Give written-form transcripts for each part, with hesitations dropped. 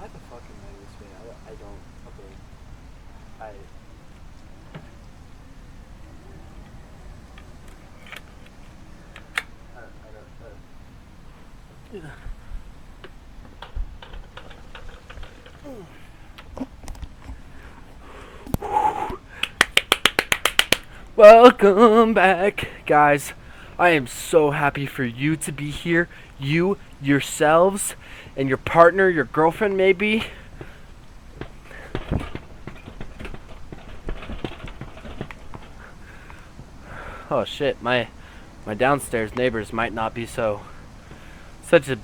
Why the fuck am I this way? I don't. Okay. I. I don't. Welcome back, guys. I am so happy for you to be here. You, yourselves, and your partner, your girlfriend, maybe. Oh shit, my downstairs neighbors might not be such a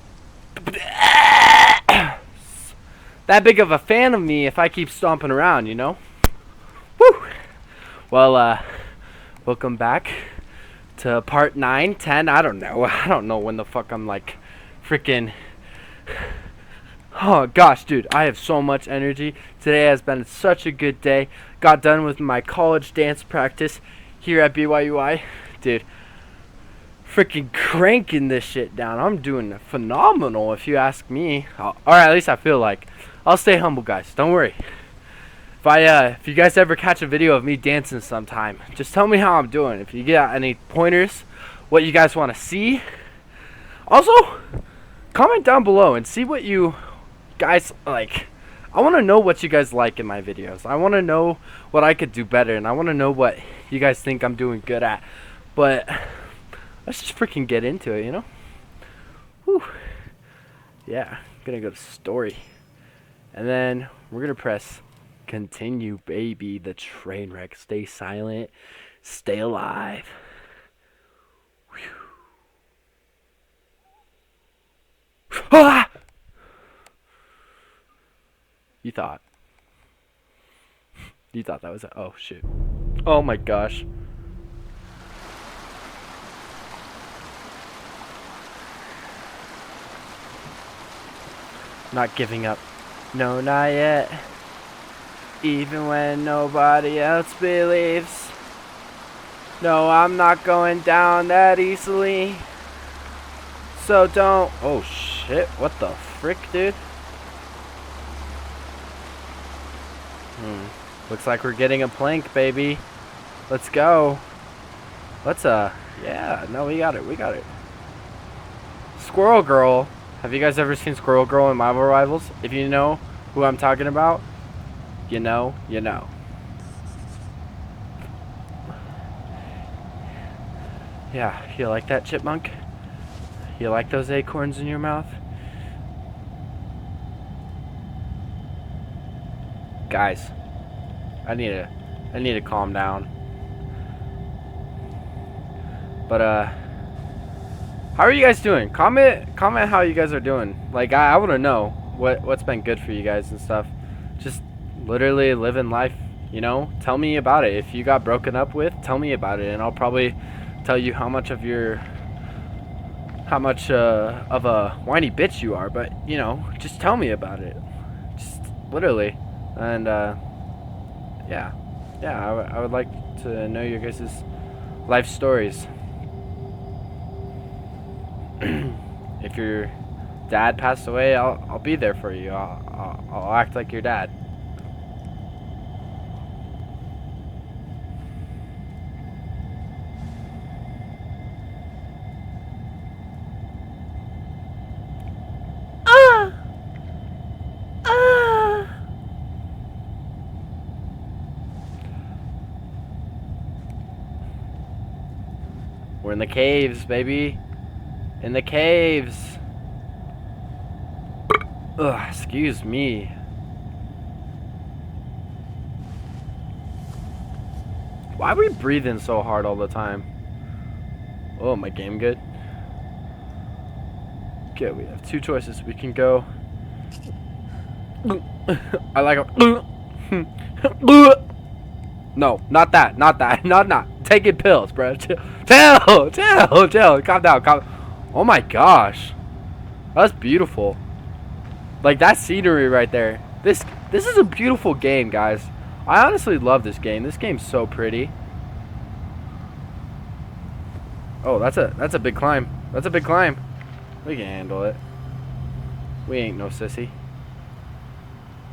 that big of a fan of me if I keep stomping around, you know? Woo! Well, welcome back to part 9, 10, I don't know. I don't know when the fuck I'm like freaking. Oh gosh, dude, I have so much energy. Today has been such a good day. Got done with my college dance practice here at BYUI. Dude, freaking cranking this shit down. I'm doing phenomenal if you ask me. Or at least I feel like. I'll stay humble, guys. Don't worry. If you guys ever catch a video of me dancing sometime, just tell me how I'm doing. If you get any pointers, what you guys want to see. Also, comment down below and see what you guys like. I want to know what you guys like in my videos. I want to know what I could do better, and I want to know what you guys think I'm doing good at. But let's just freaking get into it, you know? Whew. Yeah, I'm gonna go to story. And then we're gonna press continue, baby. The train wreck. Stay silent. Stay alive. Ah! You thought that was oh shit. Oh my gosh. Not giving up. No, not yet. Even when nobody else believes. No, I'm not going down that easily. So don't. Oh shit, what the frick, dude? Looks like we're getting a plank, baby. Let's go. Yeah, no, we got it. Squirrel Girl. Have you guys ever seen Squirrel Girl in Marvel Rivals? If you know who I'm talking about, you know. Yeah, you like that, chipmunk? You like those acorns in your mouth? Guys, I need to calm down. But how are you guys doing? Comment how you guys are doing. Like I want to know what's been good for you guys and stuff. Just literally living life, you know? Tell me about it. If you got broken up with, tell me about it, and I'll probably tell you how much of a whiny bitch you are, but you know, just tell me about it. Just literally. And yeah, I would like to know your guys' life stories. If your dad passed away, I'll be there for you. I'll act like your dad. We're in the caves, baby. In the caves. Ugh, excuse me. Why are we breathing so hard all the time? Oh, my game good? Okay, we have two choices. We can go. I like a. No, not that. Not. Taking pills, bro. Chill. Calm down. Oh my gosh. That's beautiful. Like that scenery right there. This is a beautiful game, guys. I honestly love this game. This game's so pretty. Oh, that's a big climb. We can handle it. We ain't no sissy.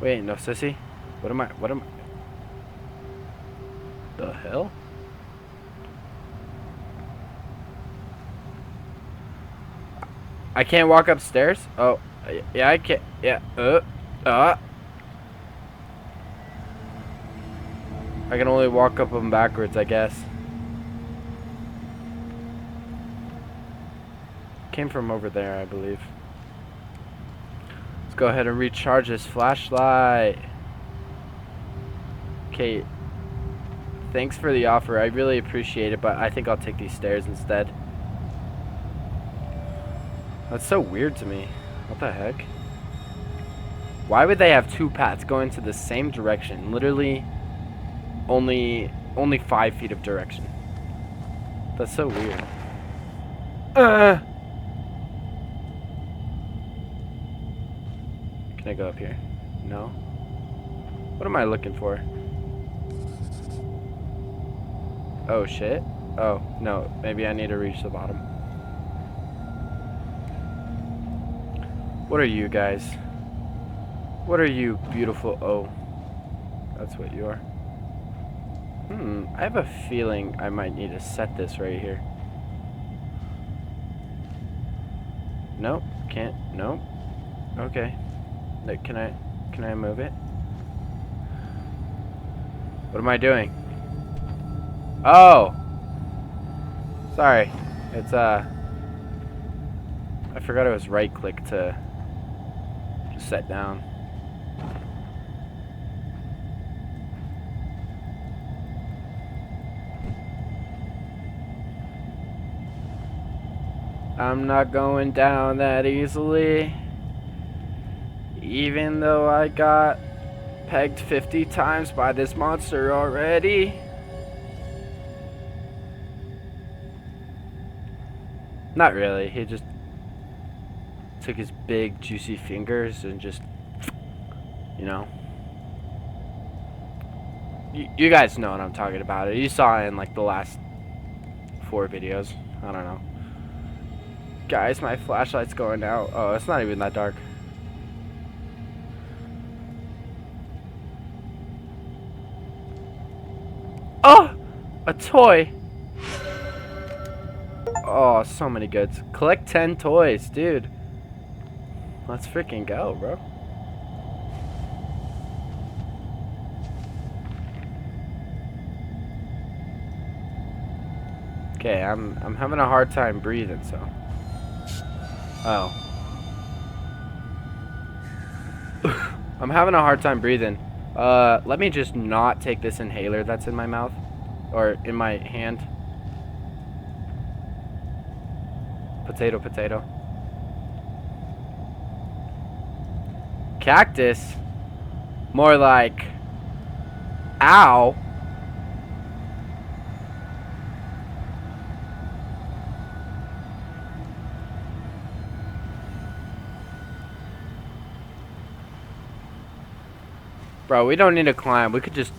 Wait, no, sissy. What am I? The hell? I can't walk upstairs? Oh, yeah, I can't. Yeah, I can only walk up them backwards, I guess. Came from over there, I believe. Let's go ahead and recharge this flashlight. Okay. Thanks for the offer. I really appreciate it, but I think I'll take these stairs instead. That's so weird to me. What the heck? Why would they have two paths going to the same direction? Literally only 5 feet of direction. That's so weird. Can I go up here? No. What am I looking for? Oh shit. Oh, no. Maybe I need to reach the bottom. What are you guys? What are you, beautiful? Oh. That's what you are. I have a feeling I might need to set this right here. Nope. Can't. Nope. Okay. Can I move it? What am I doing? Oh! Sorry. It's, I forgot it was right click to just set down. I'm not going down that easily. Even though I got pegged 50 times by this monster already. Not really. He just took his big juicy fingers and just, you know. You guys know what I'm talking about. You saw it in like the last 4 videos. I don't know. Guys, my flashlight's going out. Oh, it's not even that dark. Oh! A toy! Oh, so many goods. Collect 10 toys, dude. Let's freaking go, bro. Okay, I'm having a hard time breathing, so. Oh. I'm having a hard time breathing. Let me just not take this inhaler that's in my mouth. Or in my hand. Potato, potato. Cactus? More like... Ow. Bro, we don't need to climb. We could just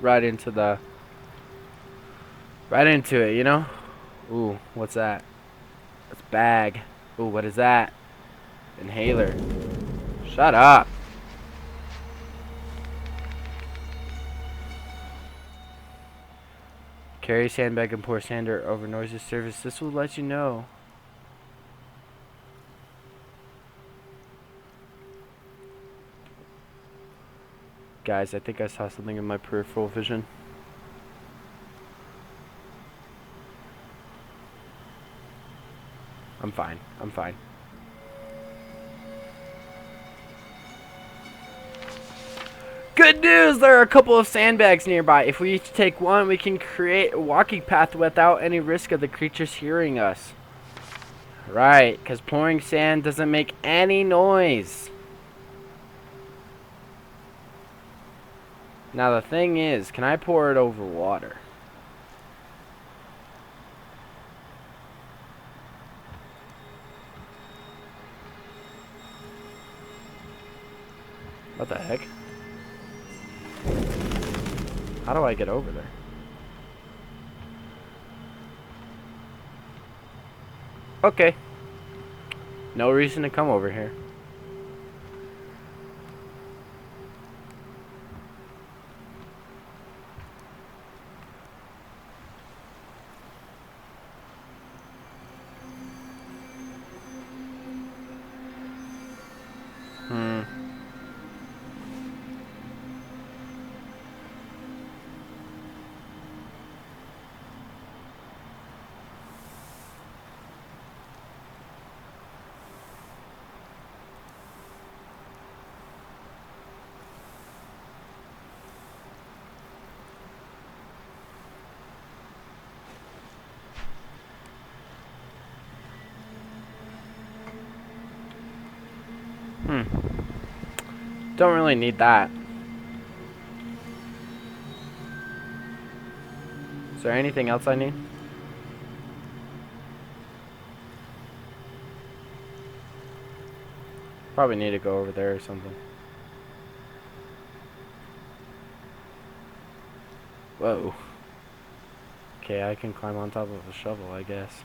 right into the right into it, you know? Ooh, what's that? That's bag. Ooh, what is that? Inhaler. Shut up. Carry sandbag and pour sander over noisy surface. This will let you know. Guys, I think I saw something in my peripheral vision. I'm fine. I'm fine. Good news! There are a couple of sandbags nearby. If we each take one, we can create a walking path without any risk of the creatures hearing us. Right, because pouring sand doesn't make any noise. Now the thing is, can I pour it over water? What the heck? How do I get over there? Okay. No reason to come over here. Don't really need that. Is there anything else I need? Probably need to go over there or something. Whoa. Okay, I can climb on top of a shovel, I guess.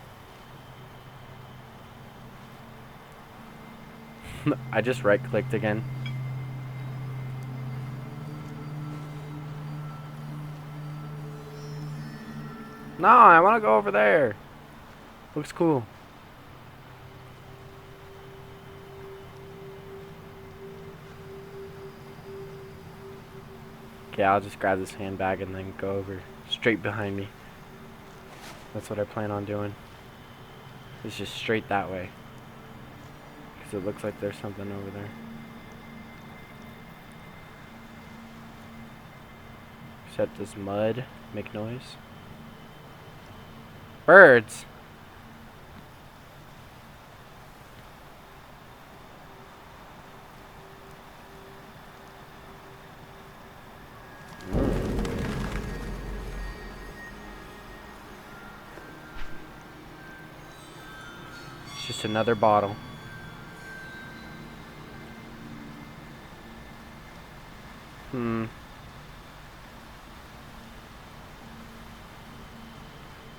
I just right-clicked again. No, I want to go over there. Looks cool. Okay, I'll just grab this handbag and then go over straight behind me. That's what I plan on doing. It's just straight that way. Because it looks like there's something over there. Except this mud make noise. Birds! It's just another bottle.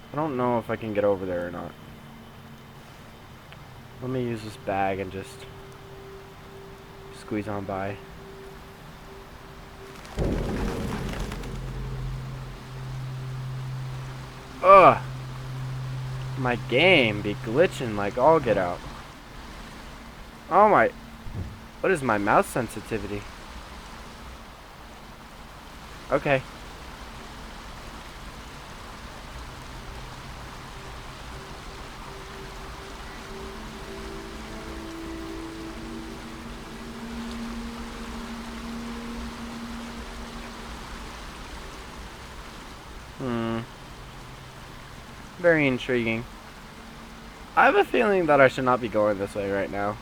I don't know if I can get over there or not. Let me use this bag and just squeeze on by. Ugh! My game be glitching like all get out. Oh my... What is my mouse sensitivity? Okay. Very intriguing. I have a feeling that I should not be going this way right now.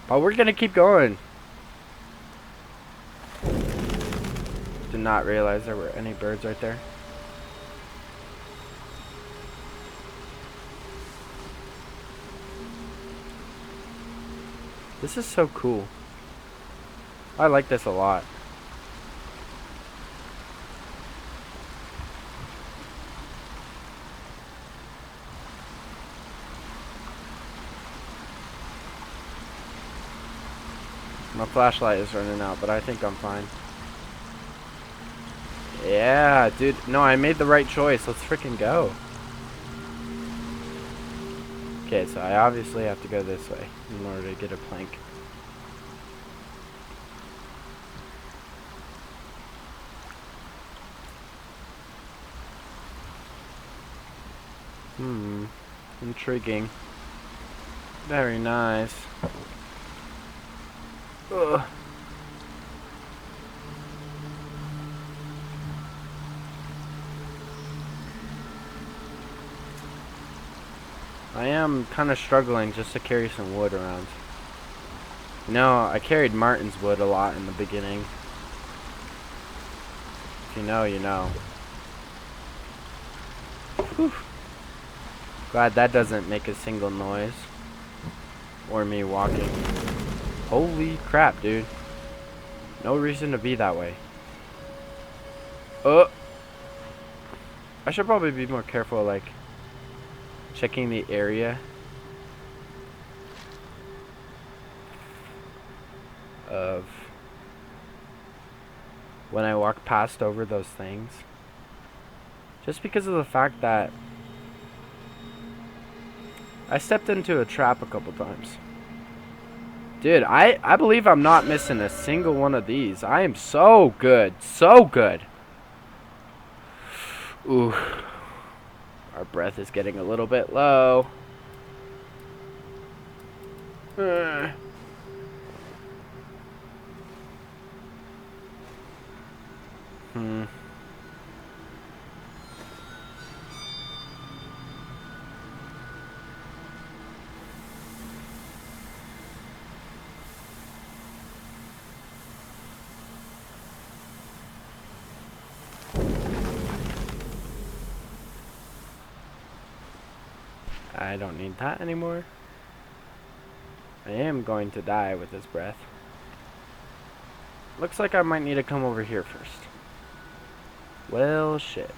But we're gonna keep going. Did not realize there were any birds right there. This is so cool. I like this a lot. My flashlight is running out, but I think I'm fine. Yeah, dude. No, I made the right choice. Let's freaking go. Okay, so I obviously have to go this way in order to get a plank. Intriguing. Very nice. Ugh. I am kind of struggling just to carry some wood around. You know, I carried Martin's wood a lot in the beginning. If you know, you know. Whew. Glad that doesn't make a single noise. Or me walking. Holy crap, dude. No reason to be that way. I should probably be more careful, like, checking the area of when I walk past over those things. Just because of the fact that I stepped into a trap a couple times. Dude, I believe I'm not missing a single one of these. I am so good. So good. Ooh. Our breath is getting a little bit low. I don't need that anymore. I am going to die with this breath. Looks like I might need to come over here first. Well, shit.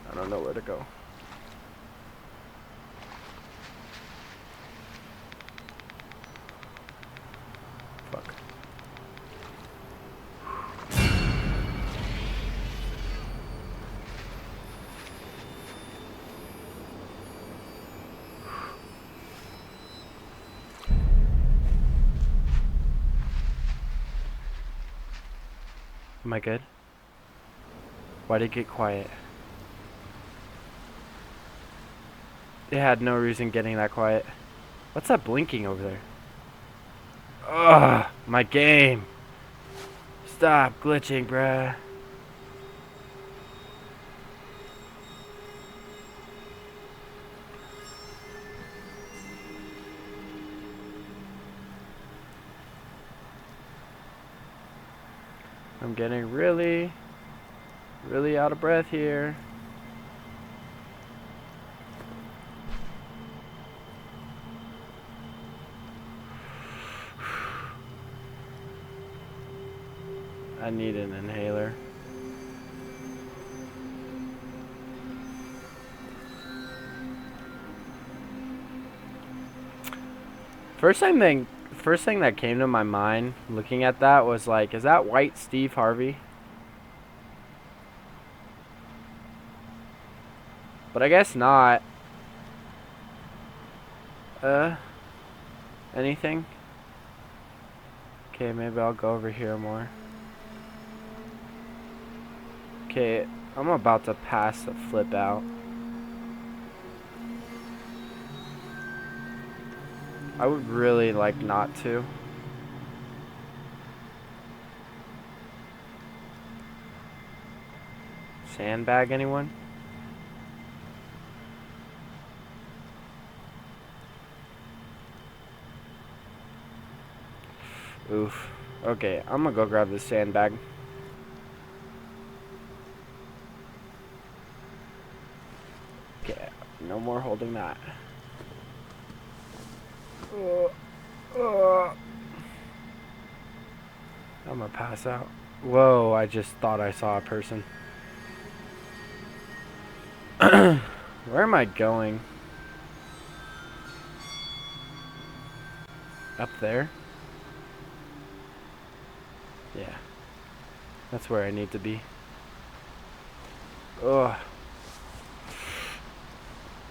I don't know where to go. Fuck. Am I good? Why'd it get quiet? It had no reason getting that quiet. What's that blinking over there? Ugh, my game. Stop glitching, bruh. I'm getting really out of breath here. I need an inhaler. First thing that came to my mind looking at that was like, is that white Steve Harvey? But I guess not. Anything? Okay, maybe I'll go over here more. Okay, I'm about to pass a flip out. I would really like not to. Sandbag anyone? Oof. Okay, I'm gonna go grab this sandbag. Okay, no more holding that. I'm gonna pass out. Whoa, I just thought I saw a person. Where am I going? Up there? Yeah. That's where I need to be. Ugh.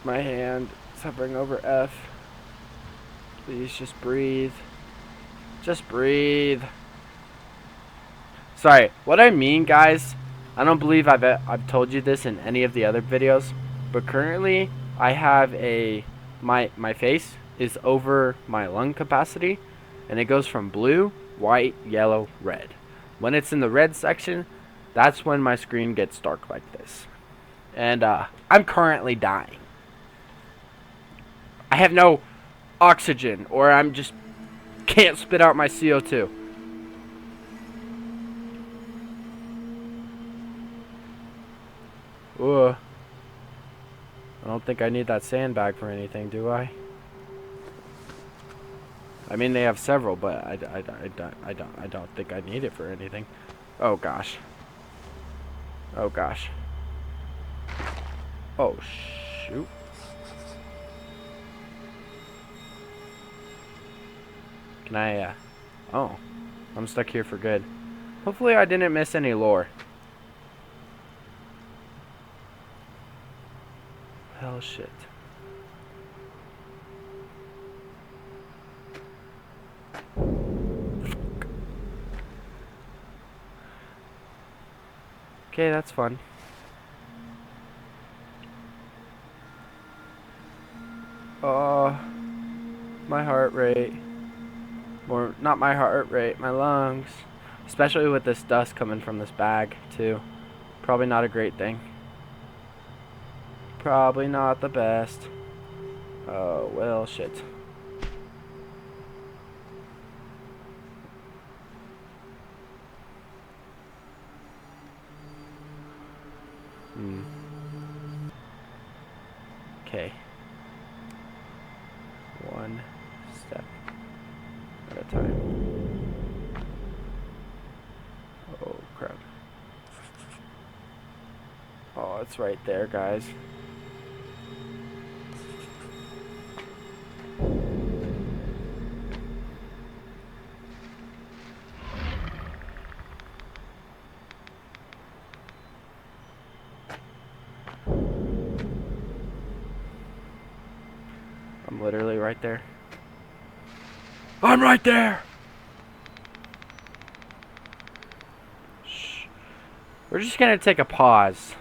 My hand is hovering over F. Please just breathe. Just breathe. Sorry, what I mean, guys, I don't believe I've told you this in any of the other videos, but currently I have my face is over my lung capacity, and it goes from blue, white, yellow, red. When it's in the red section, that's when my screen gets dark like this. And I'm currently dying. I have no oxygen, or I'm just can't spit out my CO2. Ugh. I don't think I need that sandbag for anything, do I? I mean, they have several, but I don't think I need it for anything. Oh gosh. Oh gosh. Oh shoot. Can I, oh. I'm stuck here for good. Hopefully I didn't miss any lore. Hell shit. Okay, that's fun. Oh, my heart rate. Or, not my heart rate, my lungs. Especially with this dust coming from this bag, too. Probably not a great thing. Probably not the best. Oh, well, shit. Okay. One step at a time. Oh, crap. Oh, it's right there, guys. I'm literally right there. I'm right there! Shh. We're just gonna take a pause.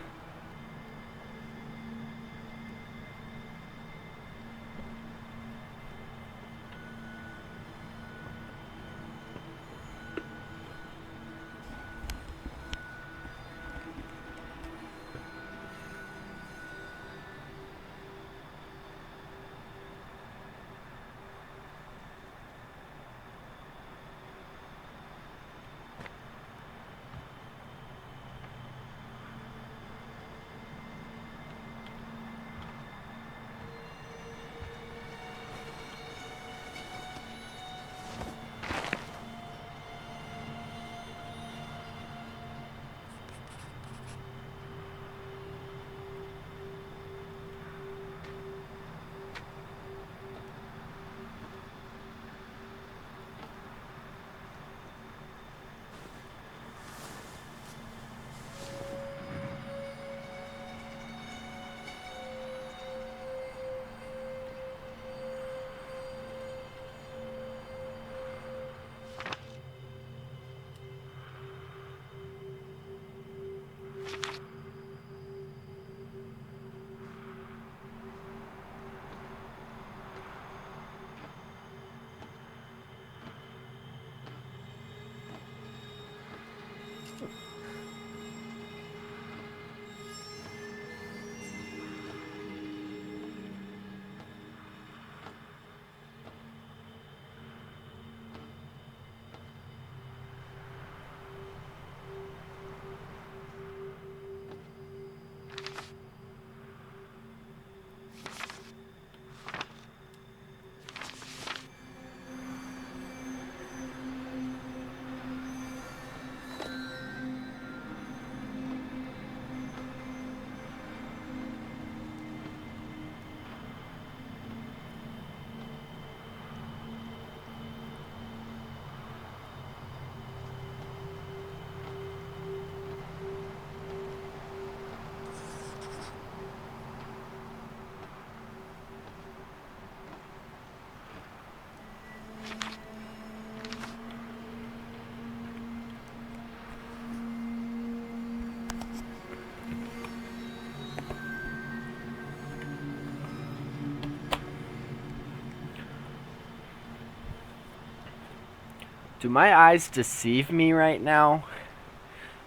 Do my eyes deceive me right now?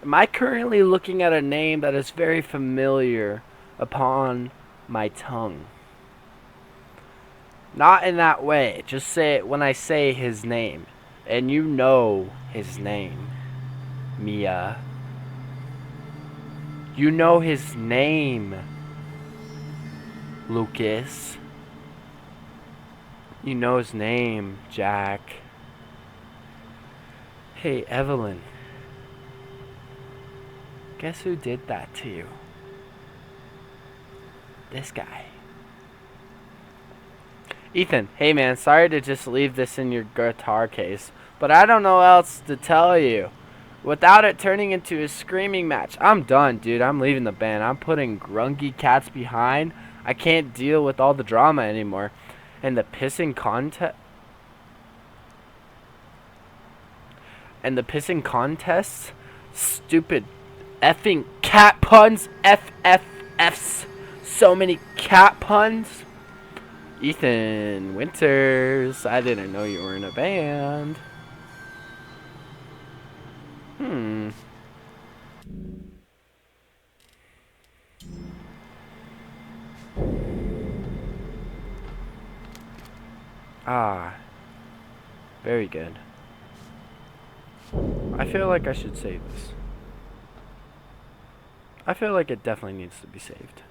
Am I currently looking at a name that is very familiar upon my tongue? Not in that way. Just say it when I say his name. And you know his name. Mia. You know his name. Lucas. You know his name, Jack. Hey, Evelyn. Guess who did that to you? This guy. Ethan, hey man, sorry to just leave this in your guitar case, but I don't know what else to tell you. Without it turning into a screaming match, I'm done, dude. I'm leaving the band. I'm putting grungy cats behind. I can't deal with all the drama anymore. And the pissing contests? Stupid effing cat puns. FFFs. So many cat puns. Ethan Winters. I didn't know you were in a band. Ah. Very good. I feel like I should save this. I feel like it definitely needs to be saved.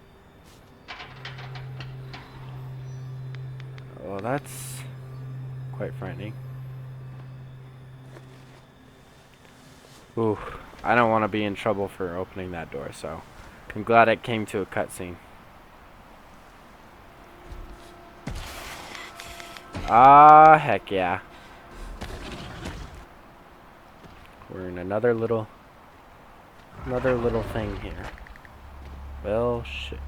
Well, that's quite frightening. Ooh, I don't want to be in trouble for opening that door, so I'm glad it came to a cutscene. Ah, heck yeah. We're in another little thing here. Well, shit.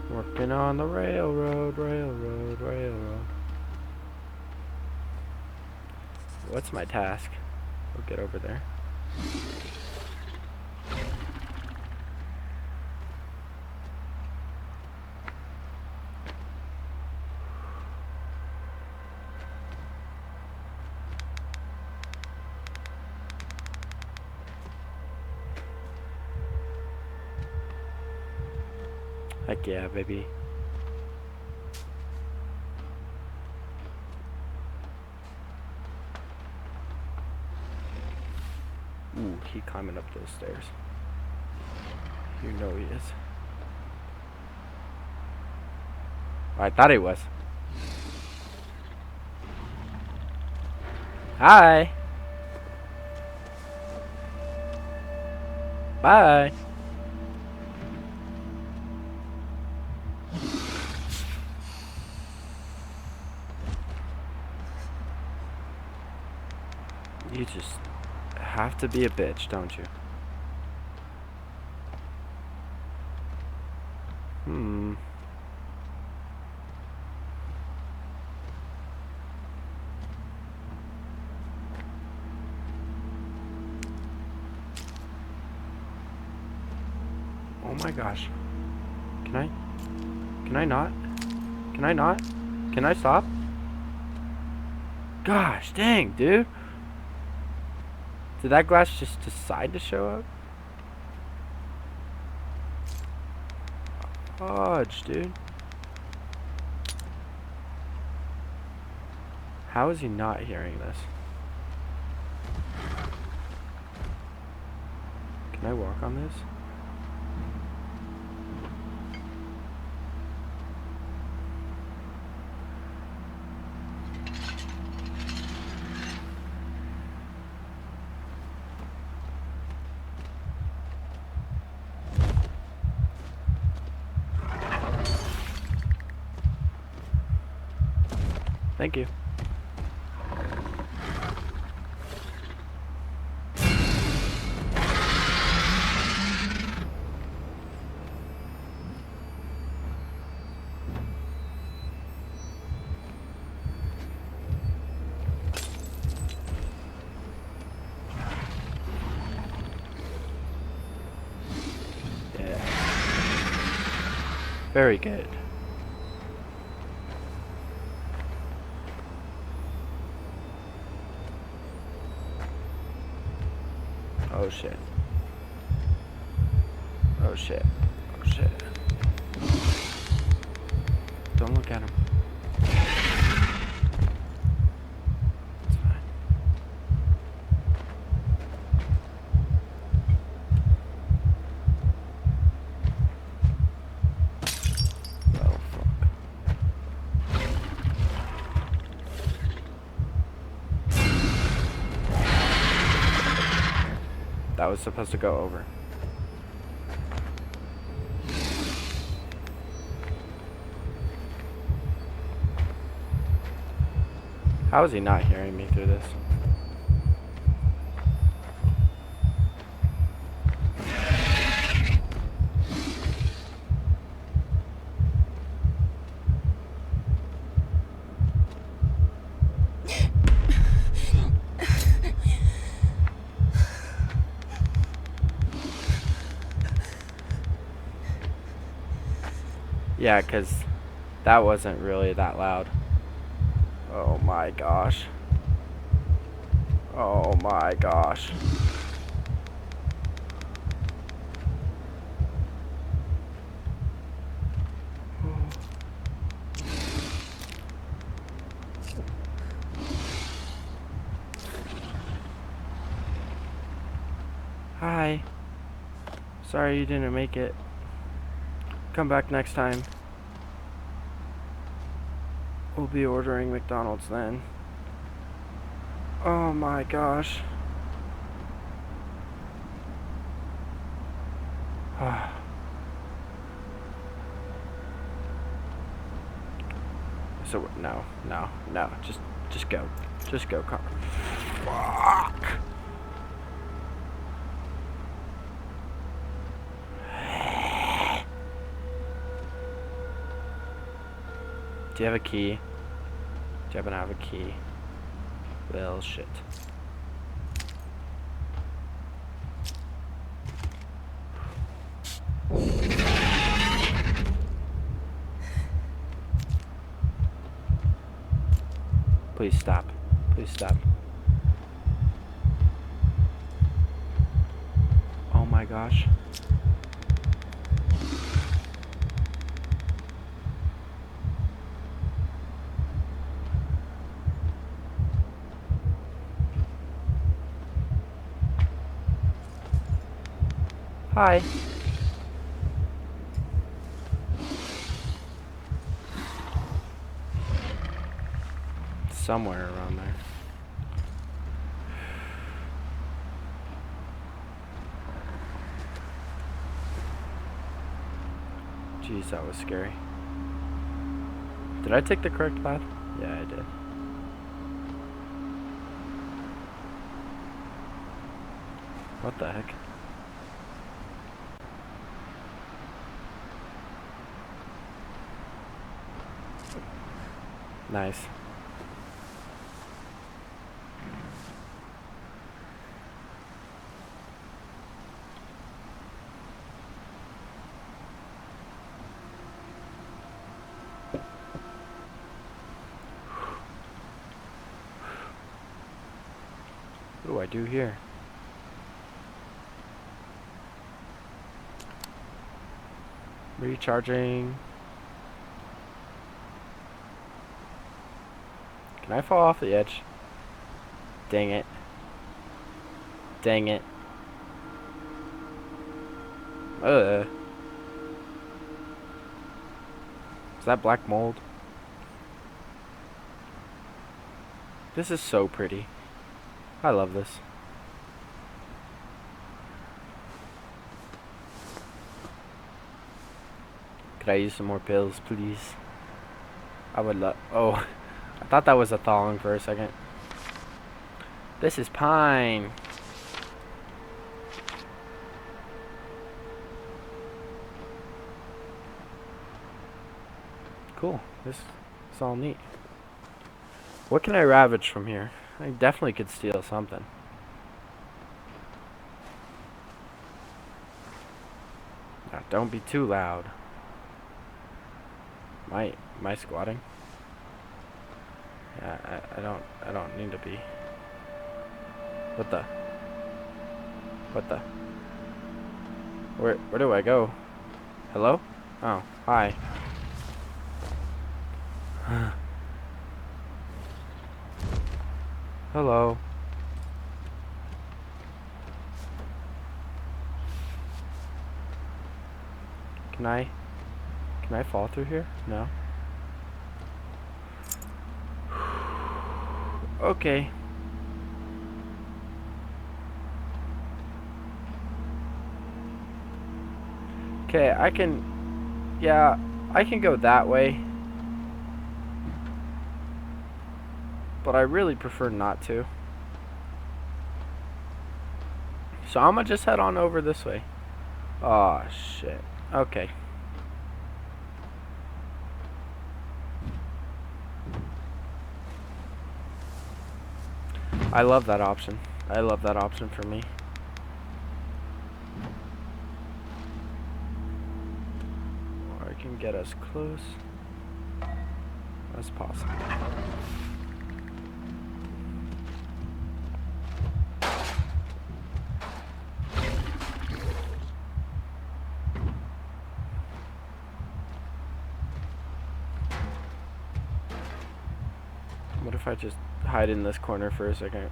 Working on the railroad. What's my task? We'll get over there. Heck yeah, baby. Ooh, he climbing up those stairs. You know he is. I thought he was. Hi. Bye. You just have to be a bitch, don't you? Oh my gosh. Can I not? Can I not? Can I stop? Gosh dang, dude. Did that glass just decide to show up? Fudge, dude. How is he not hearing this? Can I walk on this? Thank you. Yeah. Very good. Oh shit. Oh shit. Oh shit. Don't look at him. It's fine. Oh fuck. That was supposed to go over. How is he not hearing me through this? Yeah, 'cause that wasn't really that loud. Oh my gosh. Oh my gosh. Hi. Sorry you didn't make it. Come back next time. We'll be ordering McDonald's then. Oh my gosh. So no, just go, Car. Fuck. Do you have a key? Do you happen to have a key? Well, shit. Please stop. Please stop. Oh my gosh. Hi. Somewhere around there. Jeez, that was scary. Did I take the correct path? Yeah, I did. What the heck? Nice. What do I do here? Recharging. Can I fall off the edge? Dang it. Dang it. Is that black mold? This is so pretty. I love this. Could I use some more pills, please? I would love. Oh, I thought that was a thong for a second. This is pine. Cool. This is all neat. What can I ravage from here? I definitely could steal something. Now, don't be too loud. Am I squatting? Yeah, I don't need to be. What the? Where do I go? Hello? Oh, hi. Hello. Can I fall through here? No. Okay. Okay, I can go that way. But I really prefer not to. So I'm gonna just head on over this way. Oh shit. Okay. I love that option. I love that option for me. Or I can get as close as possible. What if I just hide in this corner for a second?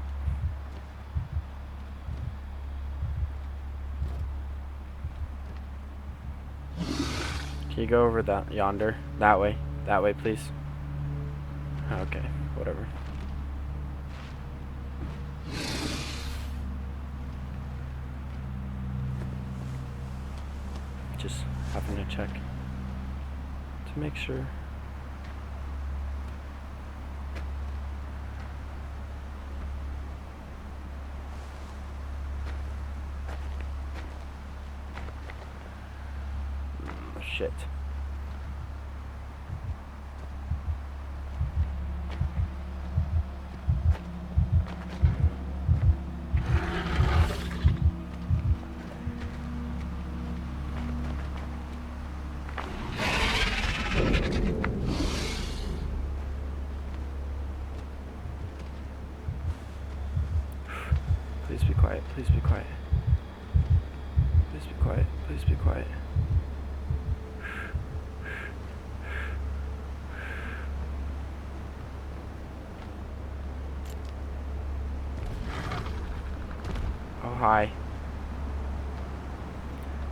Can you go over that yonder? That way, please. Okay, whatever. Just having to check to make sure. Shit. Please be quiet. Please be quiet. Please be quiet. Please be quiet. Oh, hi.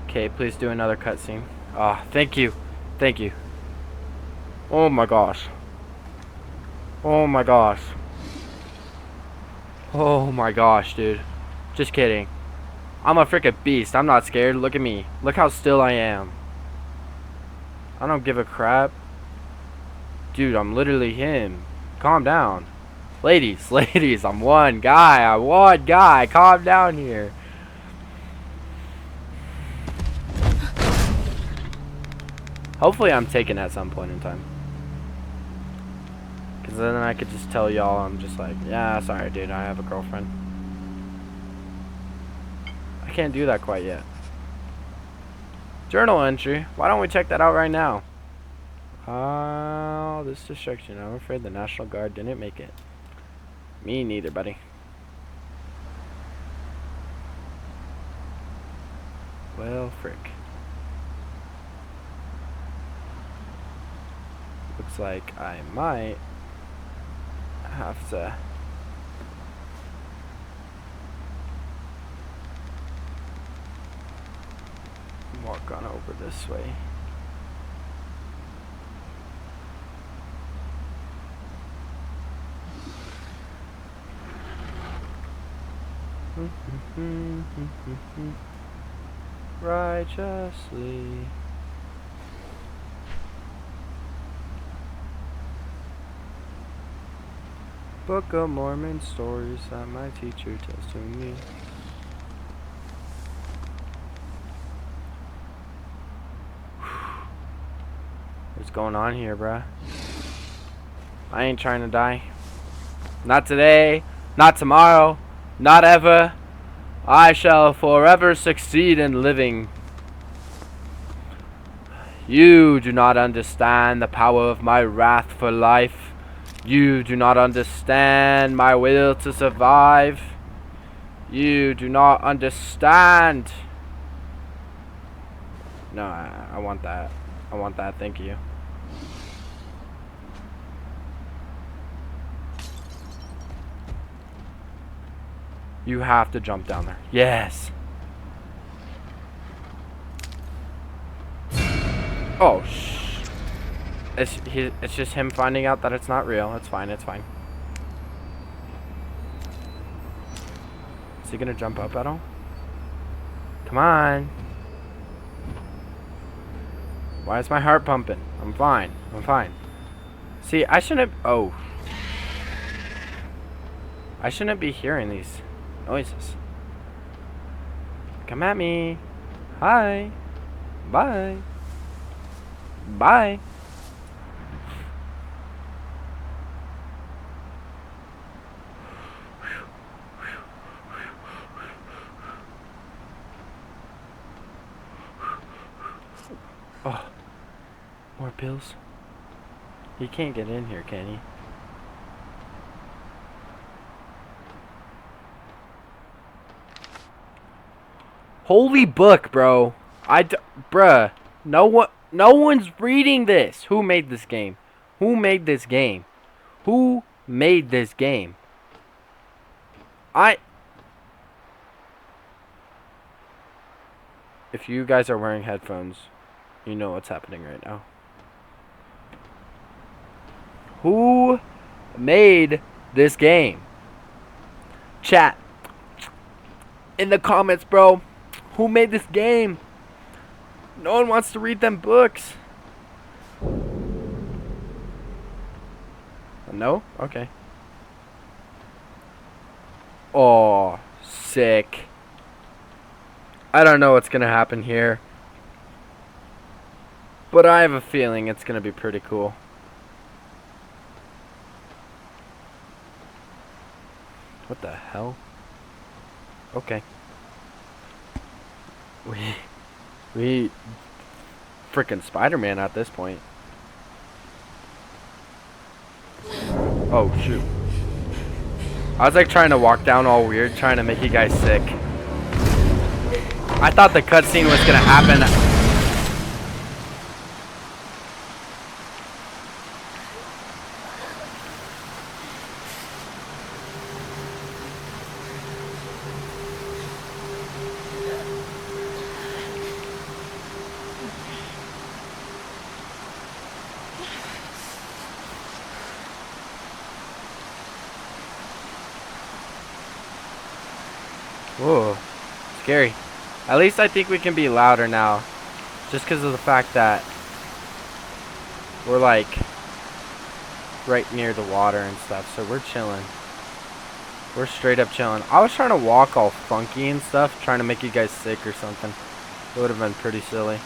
Okay, please do another cutscene. Ah, thank you. Thank you. Oh my gosh. Oh my gosh. Oh my gosh, dude. Just kidding. I'm a freaking beast. I'm not scared. Look at me. Look how still I am. I don't give a crap. Dude, I'm literally him. Calm down. Ladies, ladies, I'm one guy. Calm down here. Hopefully I'm taken at some point in time. Because then I could just tell y'all I'm just like, yeah, sorry, dude, I have a girlfriend. I can't do that quite yet. Journal entry. Why don't we check that out right now? Oh, this destruction. I'm afraid the National Guard didn't make it. Me neither, buddy. Well, frick. Looks like I might have to walk on over this way. Righteously. Book of Mormon stories that my teacher tells to me. What's going on here, bruh? I ain't trying to die. Not today, not tomorrow, not ever. I shall forever succeed in living. You do not understand the power of my wrath for life. You do not understand my will to survive. You do not understand. No, I want that. I want that, thank you. You have to jump down there. Yes. Oh, it's just him finding out that it's not real. It's fine, it's fine. Is he gonna jump up at all? Come on. Why is my heart pumping? I'm fine. I'm fine. See, I shouldn't... Oh. I shouldn't be hearing these noises. Come at me. Hi. Bye. Bye. pills? He can't get in here, can he? Holy book, bro. Bruh. No one's reading this. Who made this game? Who made this game? Who made this game? If you guys are wearing headphones, you know what's happening right now. Who made this game? Chat. In the comments, bro. Who made this game? No one wants to read them books. No? Okay. Oh, sick. I don't know what's gonna happen here, but I have a feeling it's gonna be pretty cool. What the hell? Okay. We freaking Spider-Man at this point. Oh shoot. I was like trying to walk down all weird, trying to make you guys sick. I thought the cutscene was gonna happen. Whoa, scary. At least I think we can be louder now. Just because of the fact that we're like right near the water and stuff. So we're chilling. We're straight up chilling. I was trying to walk all funky and stuff. Trying to make you guys sick or something. It would have been pretty silly.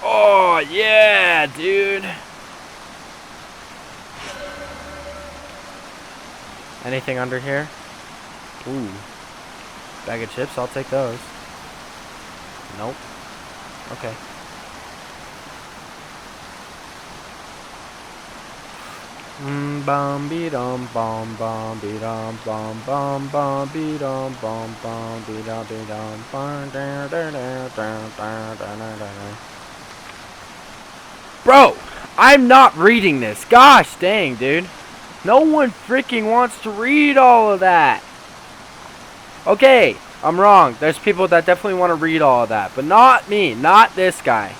Oh, yeah, dude. Anything under here? Ooh. Bag of chips, I'll take those. Nope. Okay. Bum be dum bum bum be dum bum bum bum be dum bum bum be dum bum. Bro, I'm not reading this. Gosh dang, dude. No one freaking wants to read all of that. Okay, I'm wrong. There's people that definitely want to read all of that, but not me, not this guy.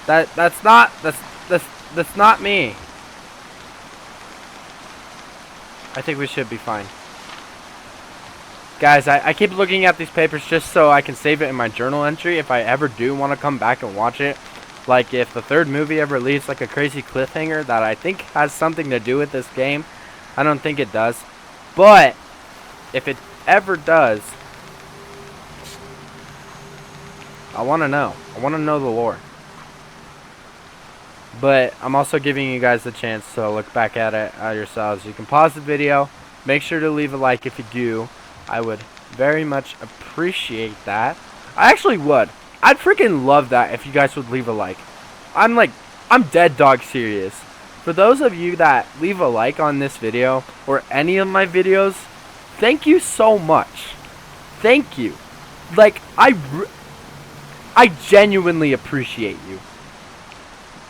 That's not me. I think we should be fine. Guys, I keep looking at these papers just so I can save it in my journal entry if I ever do want to come back and watch it. Like if the third movie ever leaves like a crazy cliffhanger that I think has something to do with this game. I don't think it does. But if it ever does, I want to know. I want to know the lore. But I'm also giving you guys the chance to look back at it yourselves. You can pause the video. Make sure to leave a like if you do. I would very much appreciate that. I actually would. I'd freaking love that if you guys would leave a like. I'm dead dog serious. For those of you that leave a like on this video or any of my videos, thank you so much. Thank you. Like, I genuinely appreciate you.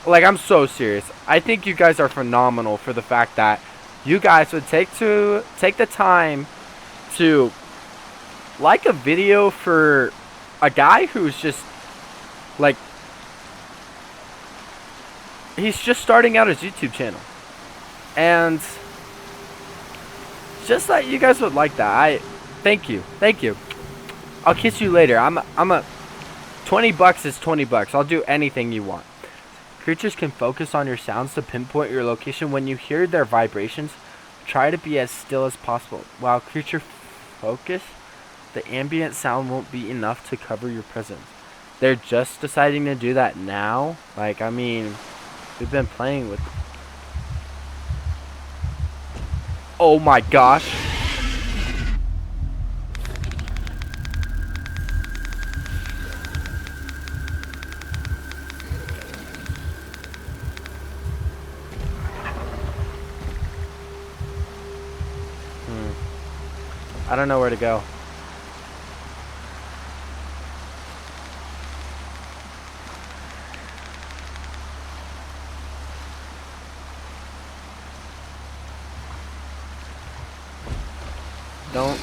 Like, I'm so serious. I think you guys are phenomenal for the fact that you guys would take the time to like a video for a guy who's just, like, he's just starting out his YouTube channel. And just that you guys would like that. Thank you. Thank you. I'll kiss you later. I'm a 20 bucks is 20 bucks. I'll do anything you want. Creatures can focus on your sounds to pinpoint your location. When you hear their vibrations, try to be as still as possible. While creature focus, the ambient sound won't be enough to cover your presence. They're just deciding to do that now? Like, I mean, we've been playing with... Oh my gosh. I don't know where to go. Don't.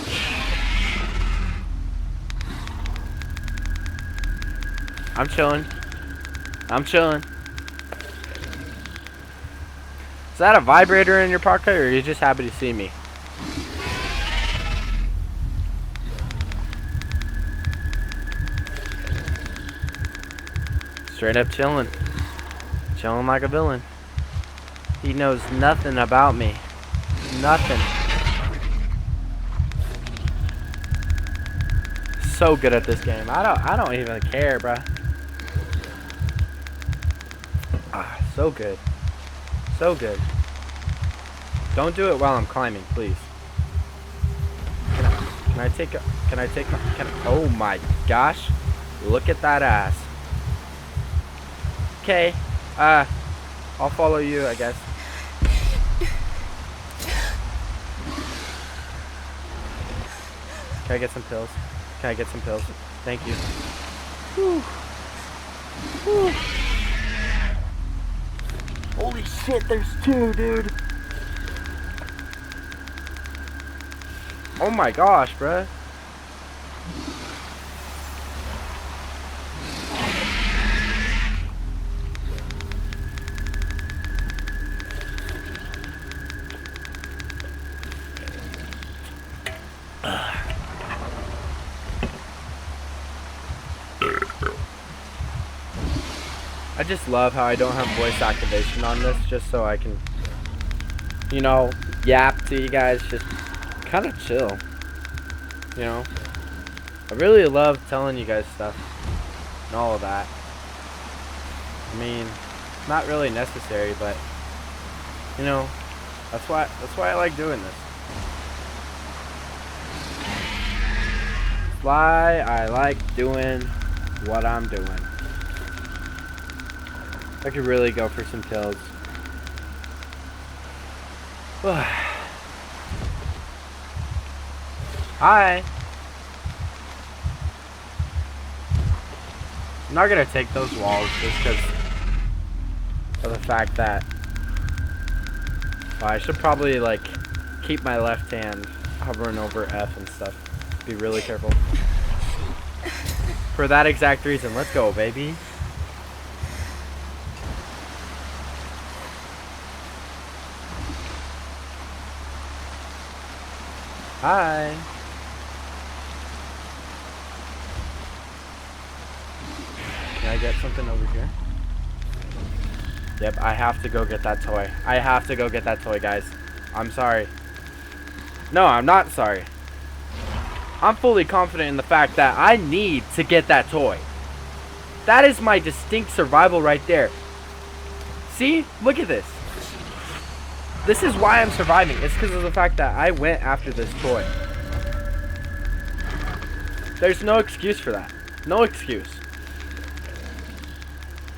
I'm chilling. I'm chilling. Is that a vibrator in your pocket, or are you just happy to see me? Straight up chilling. Chilling like a villain. He knows nothing about me. Nothing. So good at this game. I don't even care, bruh. Ah, so good. So good. Don't do it while I'm climbing, please. Can I take oh my gosh. Look at that ass. Okay. I'll follow you, I guess. Can I get some pills? Can I get some pills? Thank you. Whew. Whew. Holy shit, there's two, dude. Oh my gosh, bruh. I just love how I don't have voice activation on this, just so I can, you know, yap to you guys, just kind of chill, you know. I really love telling you guys stuff and all of that. I mean, not really necessary, but, you know, that's why I like doing this. That's why I like doing what I'm doing. I could really go for some kills. Hi. I'm not gonna take those walls just because of the fact that I should probably like keep my left hand hovering over F and stuff. Be really careful. For that exact reason. Let's go, baby. Hi. Can I get something over here? Yep, I have to go get that toy. I have to go get that toy, guys. I'm sorry. No, I'm not sorry. I'm fully confident in the fact that I need to get that toy. That is my distinct survival right there. See? Look at this. This is why I'm surviving. It's because of the fact that I went after this toy. There's no excuse for that. No excuse.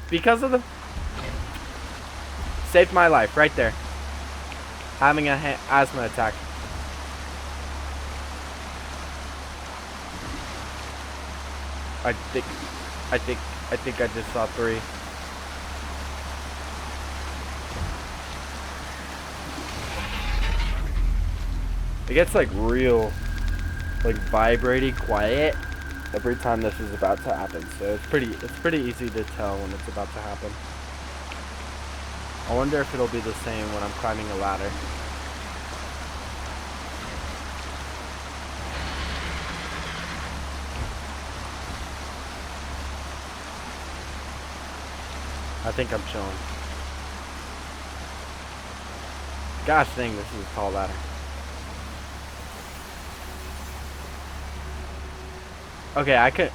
Because of the... Saved my life right there. Having an asthma attack. I think I just saw 3. It gets like real, like vibrating quiet every time this is about to happen. So it's pretty easy to tell when it's about to happen. I wonder if it'll be the same when I'm climbing a ladder. I think I'm chilling. Gosh dang, this is a tall ladder. Okay, I could...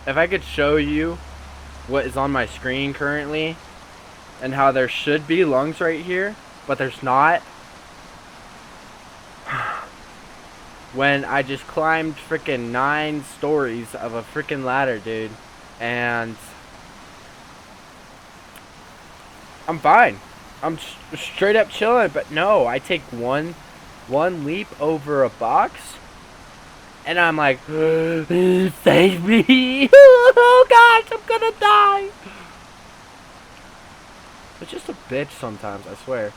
If I could show you what is on my screen currently and how there should be lungs right here, but there's not. When I just climbed freaking 9 stories of a freaking ladder, dude, and I'm fine. I'm straight up chilling, but no, I take one leap over a box, and I'm like, save me! Oh gosh, I'm gonna die! It's just a bitch sometimes, I swear.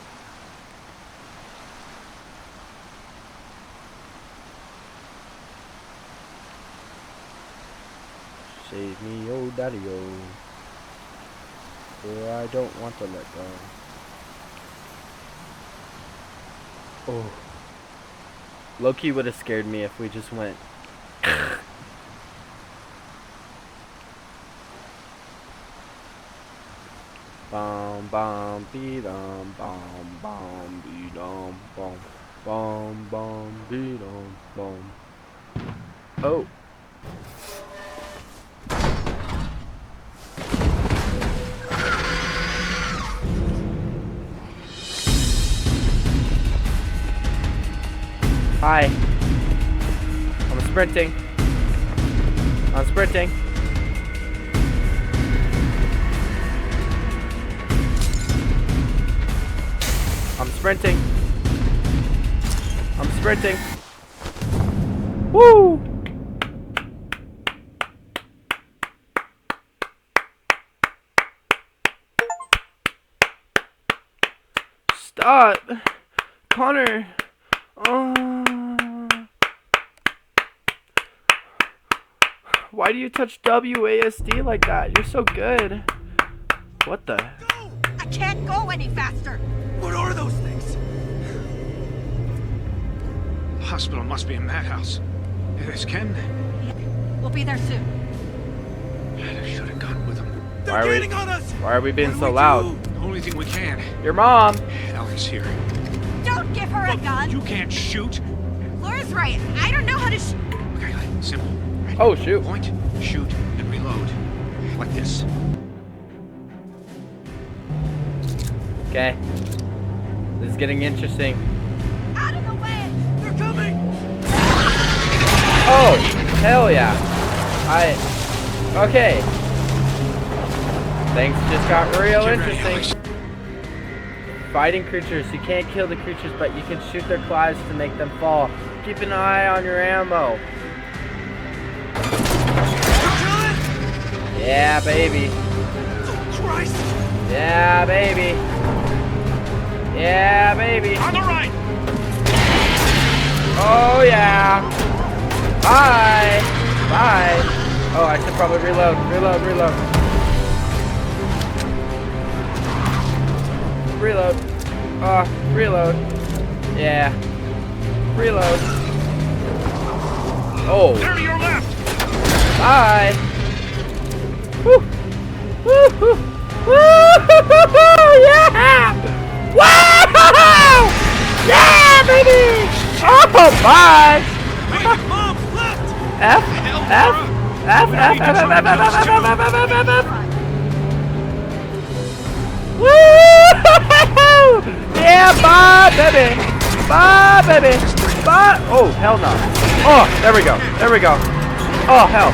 Save me, oh daddy-o. For I don't want to let go. Oh. Loki would have scared me if we just went. Bom bom be dum bom bom be dum bom bom bom be dum bom. Oh. Hi. I'm sprinting. I'm sprinting. I'm sprinting. I'm sprinting. Woo! Stop! Connor! Why do you touch WASD like that? You're so good. What the? Go! I can't go any faster! What are those things? The hospital must be a madhouse. Is Ken? We'll be there soon. I should have gone with him. Why They're are getting on us! Why are we being What so do we loud? do? The only thing we can. Your mom! Ellie's here. Don't give her a gun! You can't shoot. Laura's right. I don't know how to Okay, simple. Ready? Oh, shoot. Point, shoot, and reload. Like this. Okay. This is getting interesting. Out of the way! They're coming! Oh! Hell yeah. Okay. Things just got real Get ready, interesting. Fighting creatures. You can't kill the creatures, but you can shoot their claws to make them fall. Keep an eye on your ammo. Yeah, baby. Oh, Christ! Yeah, baby. Yeah, baby. On the right! Oh, yeah. Bye. Bye. Oh, I should probably reload. Reload. Reload. Yeah. Reload. Oh. There to your left! Bye. Woo. Woo. Woo. Yeah. Wow. Yeah, baby. Oh, bye. Wait, Mom, left! F. Woo! Yeah, bye, baby. Bye, baby. Bye. Oh, hell no. Oh, there we go. Oh, hell.